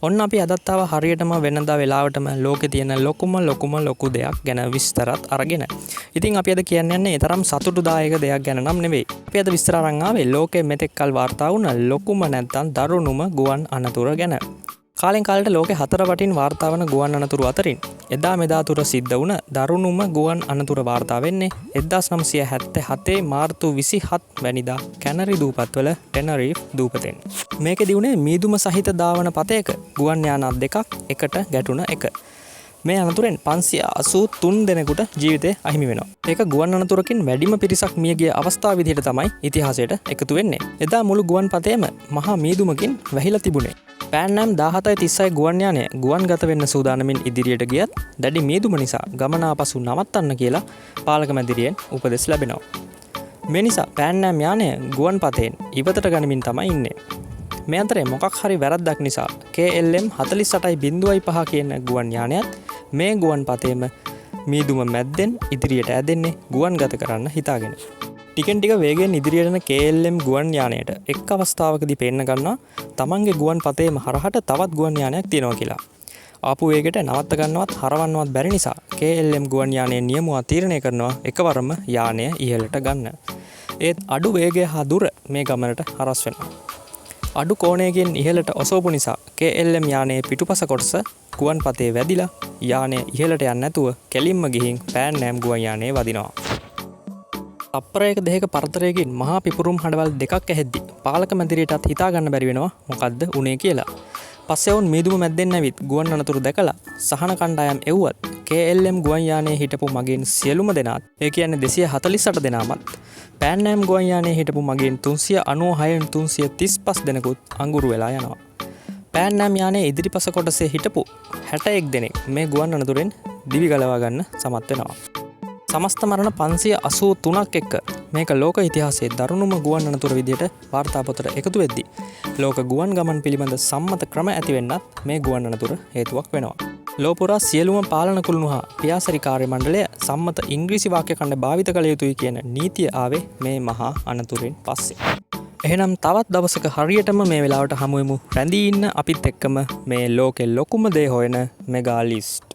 ඔන්න අපි අදත් ආව හරියටම වෙනදා වෙලාවටම ලෝකේ තියෙන ලොකු දෙයක් ගැන විස්තරත් අරගෙන. ඉතින් අපි අද කියන්න යන්නේ තරම් සතුටුදායක දෙයක් ගැන නම් නෙවෙයි. අපි අද විස්තර අරන් ආවේ ලෝකෙ මෙතෙක්කල් වාර්තා වුණ ලොකුම නැත්නම් දරුණුම ගුවන් අනතුර ගැන. කාලෙන් කාලට ලෝකෙ 4 වටින් වාර්තා වන ගුවන් අනතුරු අතරින් එදා මෙදා තුර සිද්ධ වුණ දරුණුම ගුවන් අනතුර වාර්තා වෙන්නේ 1977 මාර්තු 27 වැනිදා කැනරි දූපත්වල ටෙනරිෆ් දූපතෙන්. මේකෙදි උනේ මීදුම සහිත ධාවන පතයක ගුවන් යාන දෙකක් එකට ගැටුණ එක. මේ අනතුරෙන් 583 දෙනෙකුට ජීවිතය අහිමි වෙනවා. ඒක ගුවන් අනතුරකින් වැඩිම පිරිසක් මිය ගිය අවස්ථාව විදිහට තමයි ඉතිහාසයට එකතු වෙන්නේ. එදා මුළු ගුවන් පතේම මහා මීදුමකින් වැහිලා තිබුණේ. පෑන් නම් 17:36 ගුවන් යානය ගුවන් ගත වෙන්න සූදානමින් ඉදිරියට ගියත් දැඩි මීදුම නිසා ගමන ආපසු නවත්තන්න කියලා පාලක මැදිරියෙන් උපදෙස් ලැබෙනවා. මේ නිසා පෑන් නම් යානය ගුවන් පතේන් ඉවතට ගනිමින් තමයි ඉන්නේ. මේ අතරේ මොකක් හරි වැරද්දක් නිසා KLM 48.5 කියන ගුවන් යානයත් මේ ගුවන් පතේම මීදුම මැද්දෙන් ඉදිරියට ඇදෙන්නේ ගුවන් ගත කරන්න හිතාගෙන. ටිකෙන් ටික වේගයෙන් ඉදිරියට යන KLM ගුවන් යානයට එක් අවස්ථාවකදී පේන්න ගන්නවා තමන්ගේ ගුවන් පතේම හරහට තවත් ගුවන් යානයක් තියෙනවා කියලා. ආපු වේගයට නවත්ත ගන්නවත් හරවන්නවත් බැරි නිසා KLM ගුවන් යානයේ නියමුවා තීරණය කරනවා එකවරම යානය ඉහළට ගන්න. ඒත් අඩු වේගය හා දුර මේ ගමනට හරස් වෙනවා. අඩු කෝණයකින් ඉහළට ඔසවපු නිසා KLM යානයේ පිටුපස කොටස ගුවන් පතේ වැදිලා යානය ඉහළට යන්නේ නැතුව කෙලින්ම ගිහින් පෑන් නෑම් ගුවන් යානයේ වදිනවා. අප්‍රයක දෙක පරතරයකින් මහා පිපුරුම් හඬවල් දෙකක් ඇහෙද්දි පාලක මැදිරියටත් හිතා ගන්න බැරි වෙනවා මොකද්ද උනේ කියලා. පස්සේ වුන් මීදුම මැද්දෙන් ඇවිත් ගුවන් අනතුරු දැකලා සහන කණ්ඩායම් එව්වත් KLM ගුවන් යානයේ හිටපු මගින් සියලුම දෙනාත් ඒ කියන්නේ 248 දෙනාමත් පෑන් නෑම් ගුවන් යානයේ හිටපු මගින් 396න් 335 දෙනෙකුත් අඟුරු වෙලා යනවා. පෑන් නෑම් යානයේ ඉදිරිපස කොටසේ හිටපු 61 දෙනෙක් මේ ගුවන් අනතුරෙන් දිවි ගලවා ගන්න සමත් වෙනවා. සමස්ත මරණ 583ක් එක්ක මේක ලෝක ඉතිහාසයේ දරුණුම ගුවන් අනතුර විදියට වාර්තා පොතට එකතු වෙද්දී ලෝක ගුවන් ගමන් පිළිබඳ සම්මත ක්‍රම ඇති වෙන්නත් මේ ගුවන් අනතුර හේතුවක් වෙනවා. ලෝපුරා සියලුම පාලන කුළුණු හා පියාසරි කාර්ය මණ්ඩලය සම්මත ඉංග්‍රීසි වාක්‍ය ඛණ්ඩ භාවිත කළ යුතුයි කියන නීතිය ආවේ මේ මහා අනතුරෙන් පස්සේ. එහෙනම් තවත් දවසක හරියටම මේ වෙලාවට හමු වෙමු. රැඳී ඉන්න අපිත් එක්කම මේ ලෝකෙ ලොකුම දේ හොයන මෙගා ලිස්ට්.